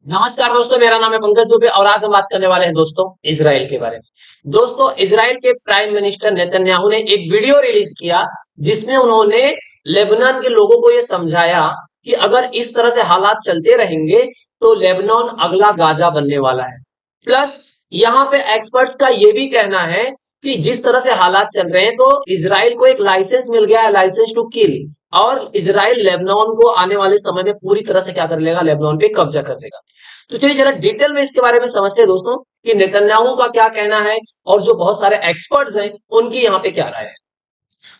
नमस्कार दोस्तों, मेरा नाम है पंकज दुबे और आज हम बात करने वाले हैं दोस्तों इसराइल के बारे में। दोस्तों, इसराइल के प्राइम मिनिस्टर नेतन्याहू ने एक वीडियो रिलीज किया जिसमें उन्होंने लेबनान के लोगों को यह समझाया कि अगर इस तरह से हालात चलते रहेंगे तो लेबनान अगला गाजा बनने वाला है। प्लस यहाँ पे एक्सपर्ट्स का यह भी कहना है कि जिस तरह से हालात चल रहे हैं तो इसराइल को एक लाइसेंस मिल गया है, लाइसेंस टू किल। और इसराइल लेबनान को आने वाले समय में पूरी तरह से क्या कर लेगा, लेबनान पे कब्जा कर लेगा। तो चलिए जरा डिटेल में इसके बारे में समझते हैं दोस्तों कि नेतन्याहू का क्या कहना है और जो बहुत सारे एक्सपर्ट्स हैं उनकी यहाँ पे क्या राय है।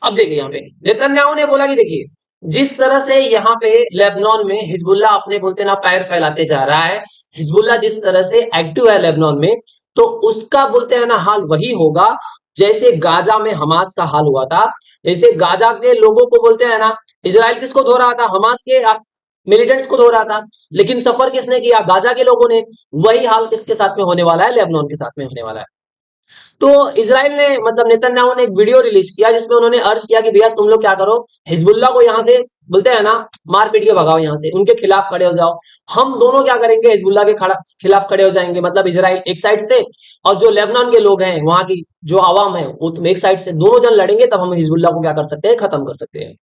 अब देखिए, यहाँ पे नेतन्याहू ने बोला कि देखिए, जिस तरह से यहाँ पे लेबनान में हिजबुल्ला अपने बोलते ना पैर फैलाते जा रहा है, हिजबुल्ला जिस तरह से एक्टिव है लेबनान में, तो उसका बोलते हैं ना हाल वही होगा जैसे गाजा में हमास का हाल हुआ था। जैसे गाजा के लोगों को बोलते हैं ना, इसराइल किसको धो रहा था, हमास के मिलिटेंट्स को धो रहा था, लेकिन सफर किसने किया, गाजा के लोगों ने। वही हाल किसके साथ में होने वाला है, लेबनान के साथ में होने वाला है। तो इसराइल ने मतलब नेतन्याहू ने एक वीडियो रिलीज किया जिसमें उन्होंने अर्ज किया कि भैया तुम लोग क्या करो, हिजबुल्ला को यहाँ से बोलते हैं ना मार पीट के भगाओ, यहाँ से उनके खिलाफ खड़े हो जाओ। हम दोनों क्या करेंगे, हिजबुल्ला के खिलाफ खड़े हो जाएंगे, मतलब इसराइल एक साइड से और जो लेबनान के लोग हैं वहां की जो आवाम है वो तुम एक साइड से, दोनों जन लड़ेंगे, तब हम हिजबुल्ला को क्या कर सकते हैं, खत्म कर सकते हैं।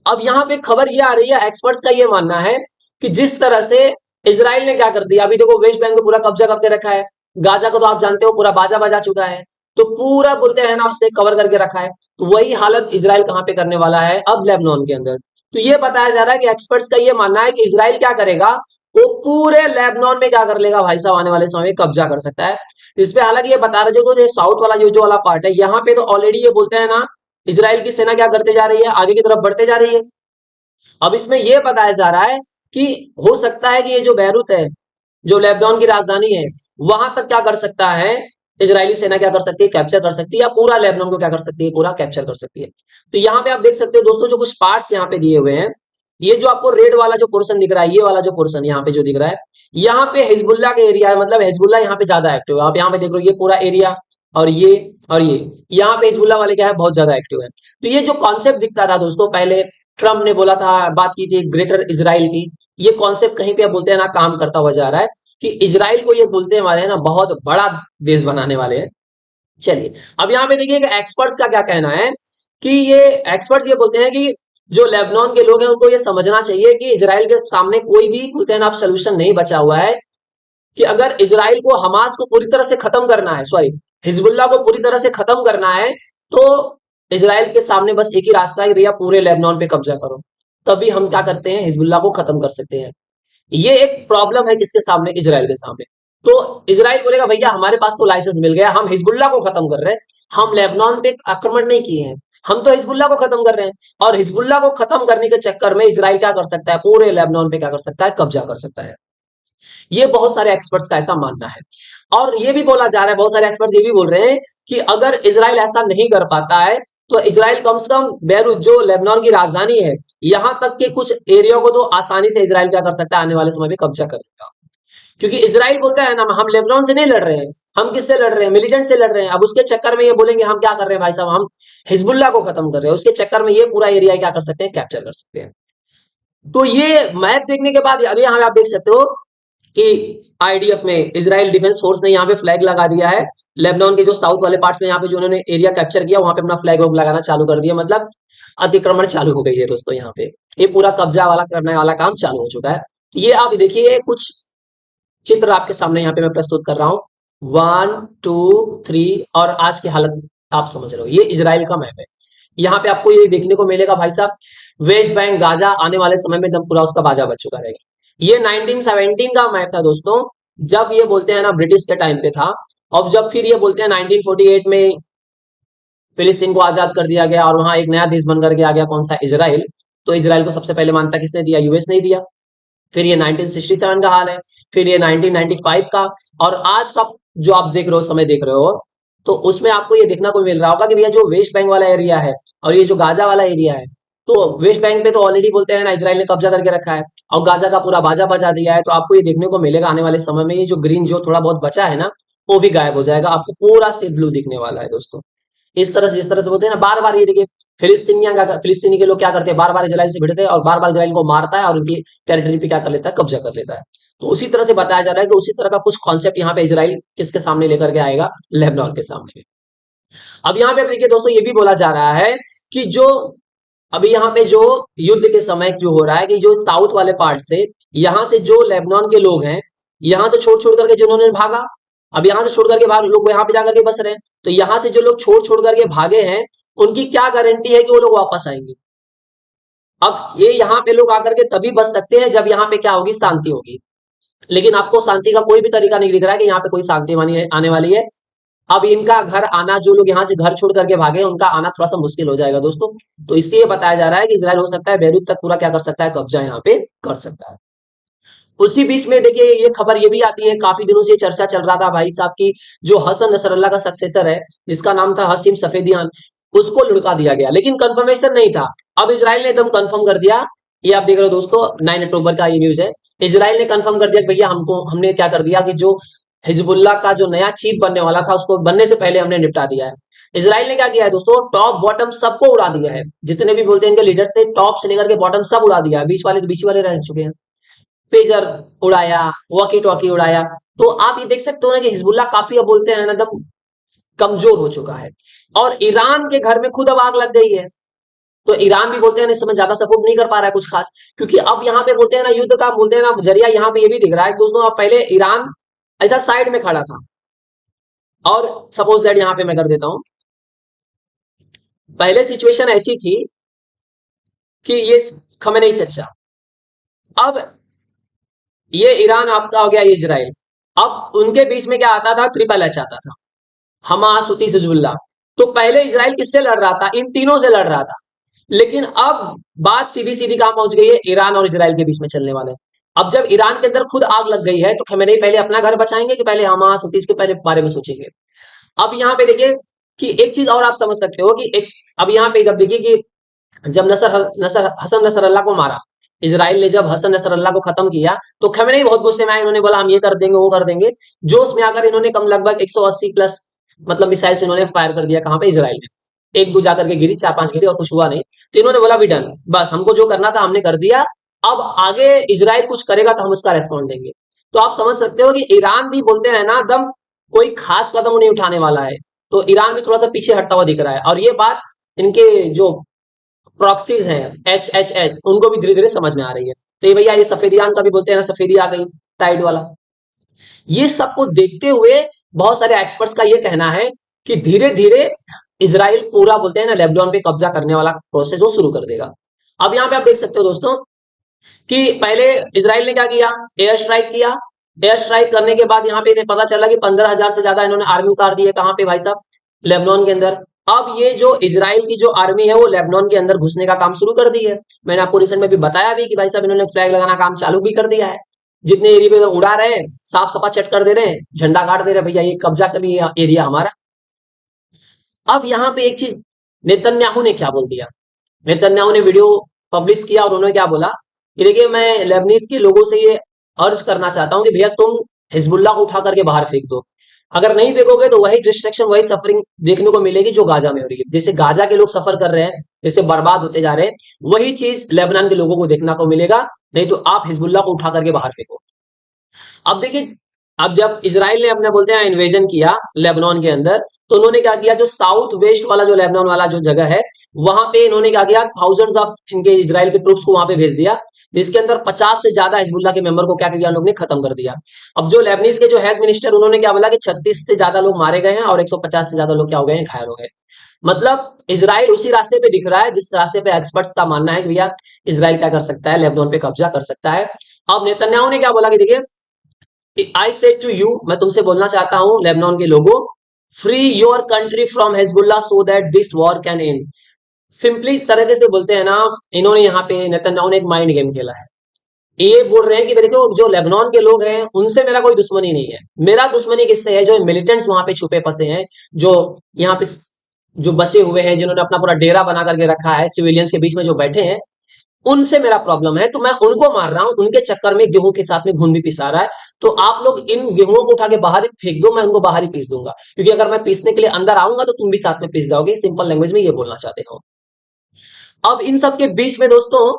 अब यहाँ पे खबर ये आ रही है, एक्सपर्ट्स का ये मानना है कि जिस तरह से इसराइल ने क्या कर दिया, अभी देखो वेस्ट बैंक में पूरा कब्जा करके रखा है, गाजा को तो आप जानते हो पूरा बाजा बजा चुका है, तो पूरा बोलते हैं ना उसने कवर करके रखा है। तो वही हालत इसराइल कहाँ पे करने वाला है, अब लेबनान के अंदर। तो ये बताया जा रहा है कि एक्सपर्ट्स का ये मानना है कि इसराइल क्या करेगा, वो पूरे लेबनान में क्या कर लेगा भाई साहब, आने वाले समय में कब्जा कर सकता है। इस पे हालांकि ये बता रहे जो साउथ वाला जो वाला पार्ट है, यहाँ पे तो ऑलरेडी ये बोलते हैं ना इसराइल की सेना क्या करते जा रही है, आगे की तरफ बढ़ते जा रही है। अब इसमें यह बताया जा रहा है कि हो सकता है कि ये जो बैरूत है, जो लेबनान की राजधानी है, वहां तक क्या कर सकता है, इजरायली सेना क्या कर सकती है, कैप्चर कर सकती है, या पूरा लेबनान को क्या कर सकती है, पूरा कैप्चर कर सकती है। तो यहाँ पे आप देख सकते हो दोस्तों, जो कुछ पार्ट्स यहाँ पे दिए हुए हैं, ये जो आपको रेड वाला जो पोर्शन दिख रहा है, ये वाला जो पोर्शन यहाँ पे जो दिख रहा है, यहाँ पे हिजबुल्ला का एरिया है, मतलब हिजबुल्ला यहाँ पे ज्यादा एक्टिव है। आप यहाँ पे देख रहे हो ये पूरा एरिया, और ये और ये, यहाँ पे हिजबुल्ला वाले क्या है, बहुत ज्यादा एक्टिव है। तो ये जो कॉन्सेप्ट दिखता था दोस्तों पहले, ट्रम्प ने बोला था, बात की थी ग्रेटर इजराइल की, ये कॉन्सेप्ट कहीं पे बोलते हैं ना काम करता हुआ जा रहा है कि इजराइल को ये बोलते वाले हैं ना बहुत बड़ा देश बनाने वाले हैं। चलिए, अब यहाँ पे देखिए एक्सपर्ट्स का क्या कहना है कि ये एक्सपर्ट्स ये बोलते हैं कि जो लेबनान के लोग हैं उनको ये समझना चाहिए कि इजराइल के सामने कोई भी बोलते हैं ना आप सोल्यूशन नहीं बचा हुआ है, कि अगर इजराइल को हमास को पूरी तरह से खत्म करना है, सॉरी हिजबुल्ला को पूरी तरह से खत्म करना है, तो इजराइल के सामने बस एक ही रास्ता है कि भैया पूरे लेबनान पे कब्जा करो, तभी हम क्या करते हैं, हिजबुल्ला को खत्म कर सकते हैं। ये एक प्रॉब्लम है किसके सामने, इजराइल के सामने। तो इजराइल बोलेगा भैया हमारे पास तो लाइसेंस मिल गया, हम हिजबुल्ला को खत्म कर रहे हैं, हम लेबनान पे आक्रमण नहीं किए हैं, हम तो हिजबुल्ला को खत्म कर रहे हैं। और हिजबुल्ला को खत्म करने के चक्कर में इजराइल क्या कर सकता है, पूरे लेबनान पे क्या कर सकता है, कब्जा कर सकता है। ये बहुत सारे एक्सपर्ट्स का ऐसा मानना है। और ये भी बोला जा रहा है, बहुत सारे एक्सपर्ट्स ये भी बोल रहे हैं कि अगर इजराइल ऐसा नहीं कर पाता है तो इजराइल कम से कम बेरूत जो लेबनान की राजधानी है, यहां तक के कुछ एरिया को तो आसानी से इजराइल क्या कर सकता है, आने वाले समय में कब्जा कर लेगा। क्योंकि इजराइल बोलता है ना हम लेबनान से नहीं लड़ रहे हैं, हम किससे लड़ रहे हैं, मिलिटेंट से लड़ रहे हैं। अब उसके चक्कर में ये बोलेंगे हम क्या कर रहे हैं भाई साहब, हम हिजबुल्ला को खत्म कर रहे हैं, उसके चक्कर में ये पूरा एरिया क्या कर सकते हैं, कैप्चर कर सकते हैं। तो ये मैप देखने के बाद अरे यहाँ आप देख सकते हो कि आईडीएफ में इजराइल डिफेंस फोर्स ने यहाँ पे फ्लैग लगा दिया है, लेबनान के जो साउथ वाले पार्ट्स में यहाँ पे जो उन्होंने एरिया कैप्चर किया वहां पे अपना फ्लैग लगाना चालू कर दिया, मतलब अतिक्रमण चालू हो गई है दोस्तों। यहाँ पे ये पूरा कब्जा वाला करने वाला काम चालू हो चुका है। तो ये आप देखिए कुछ चित्र आपके सामने यहाँ पे मैं प्रस्तुत कर रहा हूँ, 1 2 3, और आज की हालत आप समझ रहे हो, ये इजराइल का मैप है। यहाँ पे आपको ये देखने को मिलेगा भाई साहब, वेस्ट बैंक गाजा आने वाले समय में एकदम पूरा उसका बाजा बच चुका रहेगा। ये 1917 का मैप था दोस्तों, जब ये बोलते हैं ना ब्रिटिश के टाइम पे था। और जब फिर ये बोलते हैं 1948 में फिलिस्तीन को आजाद कर दिया गया और वहां एक नया देश बन करके आ गया, कौन सा, इजराइल। तो इजराइल को सबसे पहले मान्यता किसने दिया, यूएस ने दिया। फिर ये 1967 का हाल है, फिर ये 1995 का, और आज का जो आप देख रहे हो, समय देख रहे हो, तो उसमें आपको ये देखना को मिल रहा होगा कि भैया जो वेस्ट बैंक वाला एरिया है और ये जो गाजा वाला एरिया है, तो वेस्ट बैंक पे तो ऑलरेडी बोलते हैं ना इजराइल ने कब्जा करके रखा है और गाजा का पूरा बाजा बजा दिया है। तो आपको ये देखने को मिलेगा आने वाले समय में, ये जो ग्रीन जो थोड़ा बहुत बचा है ना, वो भी गायब हो जाएगा, आपको पूरा से ब्लू दिखने वाला है दोस्तों। इस तरह से जिस तरह से बोलते हैं ना, बार बार ये देखिए फिलिस्तीनी के लोग क्या करते हैं, बार बार इजराइल से भिड़ते हैं और बार बार इजराइल को मारता है और उनकी टेरिटरी पे क्या कर लेता है, कब्जा कर लेता है। तो उसी तरह से बताया जा रहा है कि उसी तरह का कुछ कॉन्सेप्ट यहाँ पे इजराइल किसके सामने लेकर के आएगा, लेबनान के सामने। अब यहाँ पे देखिए दोस्तों, ये भी बोला जा रहा है कि जो अभी यहाँ पे जो युद्ध के समय जो हो रहा है कि जो साउथ वाले पार्ट से, यहाँ से जो लेबनान के लोग हैं, यहाँ से छोड़ छोड़ करके जिन्होंने भागा, अब यहाँ से छोड़ करके भाग लोग यहाँ पे जाकर के बस रहे हैं, तो यहाँ से जो लोग छोड़ छोड़ करके भागे हैं, उनकी क्या गारंटी है कि वो लोग वापस आएंगे। अब ये यहाँ पे लोग आकर के तभी बच सकते हैं जब यहाँ पे क्या होगी, शांति होगी। लेकिन आपको शांति का कोई भी तरीका नहीं दिख रहा है कि यहाँ पे कोई शांति आने वाली है। अब इनका घर आना, जो लोग यहाँ से घर छोड़ करके भागे, उनका आना थोड़ा सा मुश्किल हो जाएगा दोस्तों। तो इससे ये बताया जा रहा है कि इजराइल हो सकता है बैरूत तक पूरा क्या कर सकता है, कब्जा यहाँ पे कर सकता है। उसी बीच में देखिए ये खबर ये भी आती है, काफी दिनों से चर्चा चल रहा था भाई साहब की जो हसन नसरल्ला का सक्सेसर है, जिसका नाम था हसीम सफेदियान, उसको लुढ़का दिया गया, लेकिन कंफर्मेशन नहीं था। अब इजराइल ने एकदम कंफर्म कर दिया, ये आप देख रहे हो दोस्तों, 9 अक्टूबर का ये न्यूज है। इजराइल ने कंफर्म कर दिया कि भैया हमने क्या कर दिया कि जो हिजबुल्लाह का जो नया चीफ बनने वाला था, उसको बनने से पहले हमने निपटा दिया है। इजराइल ने क्या किया है दोस्तों, टॉप बॉटम सबको उड़ा दिया है, जितने भी बोलते हैं इनके लीडर्स थे, टॉप से लेकर के बॉटम सब उड़ा दिया है। बीच वाले तो बीच वाले रह चुके हैं, पेजर उड़ाया, वॉकी टॉकी उड़ाया। तो आप ये देख सकते हो ना कि हिजबुल्लाह काफी, अब बोलते हैं ना, एकदम कमजोर हो चुका है। और ईरान के घर में खुद अब आग लग गई है, तो ईरान भी बोलते हैं इस समय ज्यादा सपोर्ट नहीं कर पा रहा है कुछ खास, क्योंकि अब यहाँ पे बोलते हैं ना युद्ध का, बोलते हैं ना जरिया, यहाँ पे ये भी दिख रहा है दोस्तों। अब पहले ईरान ऐसा साइड में खड़ा था, और सपोज दैट यहाँ पे मैं कर देता हूं, पहले सिचुएशन ऐसी थी कि ये खमेनेई चचा, अब ये ईरान आपका हो गया, ये इजराइल, अब उनके बीच में क्या आता था, ट्रिपल एच आता था, हमास, हुती, हिजबुल्लाह। तो पहले इजराइल किससे लड़ रहा था, इन तीनों से लड़ रहा था। लेकिन अब बात सीधी सीधी कहां पहुंच गई है, ईरान और इजराइल के बीच में चलने वाले। अब जब ईरान के अंदर खुद आग लग गई है, तो खमेनेई पहले अपना घर बचाएंगे कि पहले हमास, हुती के पहले बारे में सोचेंगे। अब यहाँ पे देखिए कि एक चीज और आप समझ सकते हो कि अब यहाँ पे जब देखिए कि जब हसन नसरल्ला को मारा, इजराइल ने जब हसन नसरल्ला को खत्म किया, तो खमेनेई बहुत गुस्से में आए, इन्होंने बोला हम ये कर देंगे, वो कर देंगे। जोश में आकर इन्होंने कम लगभग 180 प्लस मतलब मिसाइल से इन्होंने फायर कर दिया, कहां पे, इजराइल में। एक दो जाकर के गिरी, 4-5 गिरी और कुछ हुआ नहीं। तो इन्होंने बोला भी डन, बस हमको जो करना था हमने कर दिया, अब आगे इजराइल कुछ करेगा तो हम उसका रेस्पॉन्ड देंगे। तो आप समझ सकते हो कि ईरान भी बोलते हैं ना, दम कोई खास कदम नहीं उठाने वाला है। तो ईरान भी थोड़ा सा पीछे हटता हुआ दिख रहा है, और ये बात इनके जो प्रॉक्सीज हैं, HHS, उनको भी धीरे धीरे समझ में आ रही है। तो ये भैया, ये सफेदियान का भी बोलते हैं ना, सफेदी आ गई टाइड वाला। ये सबको देखते हुए बहुत सारे एक्सपर्ट्स का ये कहना है कि धीरे धीरे इजराइल पूरा, बोलते हैं ना, लेबनान पे कब्जा करने वाला प्रोसेस वो शुरू कर देगा। अब यहाँ पे आप देख सकते हो दोस्तों कि पहले इजराइल ने क्या किया, एयर स्ट्राइक किया। एयर स्ट्राइक करने के बाद यहाँ पे इन्हें पता चला कि 15,000 से ज्यादा इन्होंने आर्मी उतार दी है, कहां पे भाई साहब, लेबनान के अंदर। अब ये जो इजराइल की जो आर्मी है, वो लेबनान के अंदर घुसने का काम शुरू कर दी है। मैंने आपको रिसेंट में भी बताया भी कि भाई साहब इन्होंने फ्लैग लगाना काम चालू भी कर दिया है, जितने एरिया पे उड़ा रहे हैं, साफ सफा चट कर दे रहे हैं, झंडा गाड़ दे रहे हैं, भैया ये कब्जा कर लिए एरिया हमारा। अब यहाँ पे एक चीज नेतन्याहू ने क्या बोल दिया, नेतन्याहू ने वीडियो पब्लिश किया और उन्होंने क्या बोला कि देखिए, मैं लेबनीज के लोगों से ये अर्ज करना चाहता हूं कि भैया तुम हिजबुल्लाह को उठा करके बाहर फेंक दो। अगर नहीं फेंकोगे तो वही डिस्ट्रक्शन, वही सफरिंग देखने को मिलेगी जो गाजा में हो रही है। जैसे गाजा के लोग सफर कर रहे हैं, जैसे बर्बाद होते जा रहे हैं, वही चीज लेबनान के लोगों को देखना को मिलेगा। नहीं तो आप हिजबुल्लाह को उठा करके बाहर फेंको। अब देखिए, अब जब इजराइल ने अपने, बोलते हैं, इन्वेजन किया लेबनान के अंदर, तो उन्होंने क्या किया, जो साउथ वेस्ट वाला जो लेबनान वाला जो जगह है, वहां पे इन्होंने क्या किया, थाउजेंड्स ऑफ इनके इजराइल के ट्रूप्स को वहां पे भेज दिया, जिसके अंदर 50 से ज्यादा हिजबुल्लाह के मेंबर को क्या किया, लोग ने खत्म कर दिया। अब जो लेबनीज के जो हेल्थ मिनिस्टर, उन्होंने क्या बोला कि 36 से ज्यादा लोग मारे गए हैं और 150 से ज्यादा लोग क्या हो गए हैं, घायल हो गए। मतलब इजराइल उसी रास्ते पे दिख रहा है जिस रास्ते पे एक्सपर्ट्स का मानना है कि भैया इजराइल क्या कर सकता है, लेबनान पे कब्जा कर सकता है। अब नेतन्याहू ने क्या बोला कि देखिए, आई सेड टू यू, मैं तुमसे बोलना चाहता हूं लेबनान के लोगों, free your country from Hezbollah so that this war can and. Simply तरीके से बोलते हैं ना, इन्होंने यहाँ पे नेतन्याहू ने एक माइंड गेम खेला है। ये बोल रहे हैं कि देखो, जो लेबनान के लोग हैं उनसे मेरा कोई दुश्मनी नहीं है, मेरा दुश्मनी किससे है, जो मिलिटेंट्स वहां पे छुपे फंसे हैं, जो यहाँ पे जो बसे हुए हैं, जिन्होंने अपना पूरा डेरा बना करके रखा है, सिविलियंस के बीच में जो बैठे हैं, उनसे मेरा प्रॉब्लम है। तो मैं उनको मार रहा हूं, उनके चक्कर में गेहूं के साथ में घुन भी पिसा रहा है। तो आप लोग इन गेहूं को उठा के बाहर ही फेंक दो, मैं उनको बाहर ही पीस दूंगा, क्योंकि अगर मैं पीसने के लिए अंदर आऊंगा तो तुम भी साथ में पीस जाओगे। सिंपल लैंग्वेज में ये बोलना चाहते हो। अब इन सब के बीच में दोस्तों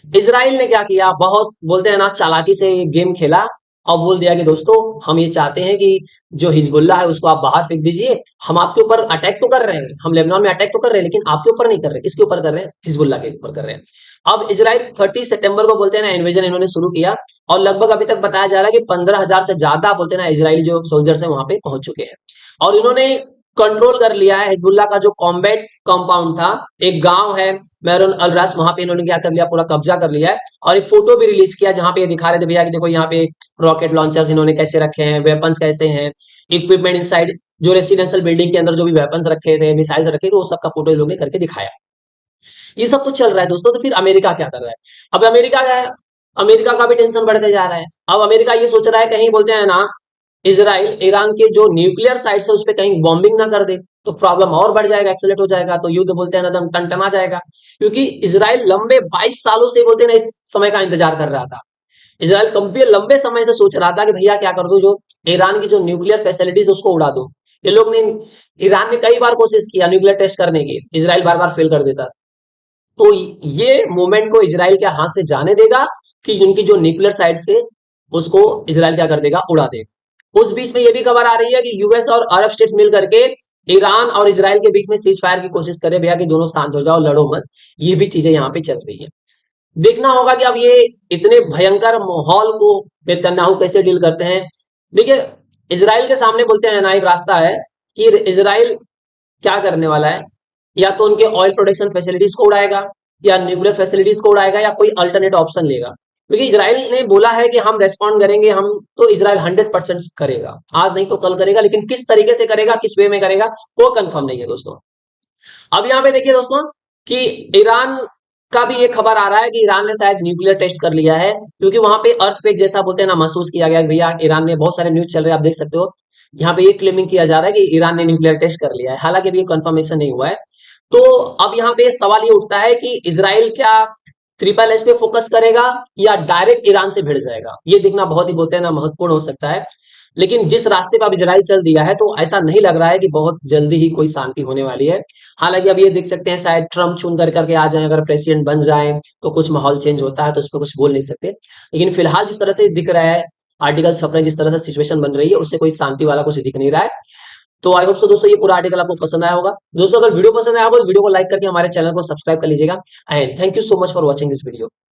इसराइल ने क्या किया, बहुत बोलते हैं ना चालाकी से ये गेम खेला और बोल दिया कि दोस्तों हम ये चाहते हैं कि जो हिजबुल्लाह है उसको आप बाहर फेंक दीजिए। हम आपके ऊपर अटैक तो कर रहे हैं, हम लेबनान में अटैक तो कर रहे हैं, लेकिन आपके ऊपर नहीं कर रहे। किसके ऊपर कर रहे हैं? हिजबुल्लाह के ऊपर कर रहे हैं। अब इसराइल 30 सितंबर को बोलते हैं ना इन्वेजन इन्होंने शुरू किया, और लगभग अभी तक बताया जा रहा है कि 15,000 से ज्यादा बोलते हैं ना इसराइली जो सोल्जर्स है वहां पे पहुंच चुके हैं। और इन्होंने कंट्रोल कर लिया है हिजबुल्लाह का जो कॉम्बैट कंपाउंड था, एक गांव है मैरून अल रास, वहां पे इन्होंने क्या कर लिया, पूरा कब्जा कर लिया है। और एक फोटो भी रिलीज किया जहां पे ये दिखा रहे थे भैया कि देखो यहाँ पे रॉकेट लॉन्चर्स इन्होंने कैसे रखे हैं, वेपन्स कैसे हैं, इक्विपमेंट इनसाइड जो रेसिडेंशियल बिल्डिंग के अंदर जो भी वेपन्स रखे थे, मिसाइल्स रखे थे, वो सबका फोटो इन लोगों ने करके दिखाया। ये सब तो चल रहा है दोस्तों, तो फिर अमेरिका क्या कर रहा है? अब अमेरिका क्या है, अमेरिका का भी टेंशन बढ़ते जा रहा है। अब अमेरिका ये सोच रहा है कहीं बोलते हैं ना इसराइल ईरान के जो न्यूक्लियर साइट्स है उस पर कहीं बॉम्बिंग ना कर दे, तो प्रॉब्लम और बढ़ जाएगा, एक्सेलेट हो जाएगा, तो युद्ध बोलते हैं ना एकदम टनटना जाएगा। क्योंकि इसराइल लंबे 22 सालों से बोलते हैं ना इस समय का इंतजार कर रहा था। इसराइल कंपनी लंबे समय से सोच रहा था कि भैया क्या कर दो, जो ईरान की जो न्यूक्लियर फैसिलिटीज उसको उड़ा दो। ये लोग ने, ईरान ने कई बार कोशिश किया न्यूक्लियर टेस्ट करने की, इसराइल बार बार फेल कर देता। तो ये मूवमेंट को इसराइल के हाथ से जाने देगा कि उनकी जो न्यूक्लियर साइट्स है उसको इसराइल क्या कर देगा, उड़ा देगा। उस बीच में ये भी खबर आ रही है कि यूएस और अरब स्टेट्स मिल करके ईरान और इसराइल के बीच में सीज फायर की कोशिश करे, भैया कि दोनों शांत हो जाओ, लड़ो मत। ये भी चीजें यहाँ पे चल रही है। देखना होगा कि अब ये इतने भयंकर माहौल को नेतन्याहू कैसे डील करते हैं। देखिए इसराइल के सामने बोलते हैं ना एक रास्ता है कि इसराइल क्या करने वाला है, या तो उनके ऑयल प्रोडक्शन फैसिलिटीज को उड़ाएगा, या न्यूक्लियर फैसिलिटीज को उड़ाएगा, या कोई अल्टरनेट ऑप्शन लेगा। क्योंकि इसराइल ने बोला है कि हम रेस्पॉन्ड करेंगे, हम तो इसराइल 100% करेगा, आज नहीं तो कल करेगा, लेकिन किस तरीके से करेगा, किस वे में करेगा, वो कंफर्म नहीं है दोस्तों। अब यहाँ पे देखिए दोस्तों कि ईरान का भी ये खबर आ रहा है कि ईरान ने शायद न्यूक्लियर टेस्ट कर लिया है, क्योंकि वहां पे अर्थक्वेक जैसा बोलते हैं ना महसूस किया गया कि भैया ईरान में बहुत सारे न्यूज चल रहे हैं, आप देख सकते हो। यहाँ पे ये क्लेमिंग किया जा रहा है कि ईरान ने न्यूक्लियर टेस्ट कर लिया है, हालांकि अभी कंफर्मेशन नहीं हुआ है। तो अब यहाँ पे सवाल ये उठता है कि इसराइल क्या ट्रिपल एच पे फोकस करेगा या डायरेक्ट ईरान से भिड़ जाएगा, ये देखना बहुत ही बोलते हैं ना महत्वपूर्ण हो सकता है। लेकिन जिस रास्ते पे अब इसराइल चल दिया है, तो ऐसा नहीं लग रहा है कि बहुत जल्दी ही कोई शांति होने वाली है। हालांकि अब ये देख सकते हैं शायद ट्रम्प चुन कर करके आ जाए, अगर प्रेसिडेंट बन जाए तो कुछ माहौल चेंज होता है, तो उस पर कुछ बोल नहीं सकते। लेकिन फिलहाल जिस तरह से दिख रहा है, आर्टिकल छप रहे हैं, जिस तरह से सिचुएशन बन रही है, उससे कोई शांति वाला कुछ दिख नहीं रहा है। तो आई होप सो दोस्तों ये पूरा आर्टिकल आपको पसंद आया होगा। दोस्तों अगर वीडियो पसंद आया होगा तो वीडियो को लाइक करके हमारे चैनल को सब्सक्राइब कर लीजिएगा। And thank you so much for watching this video.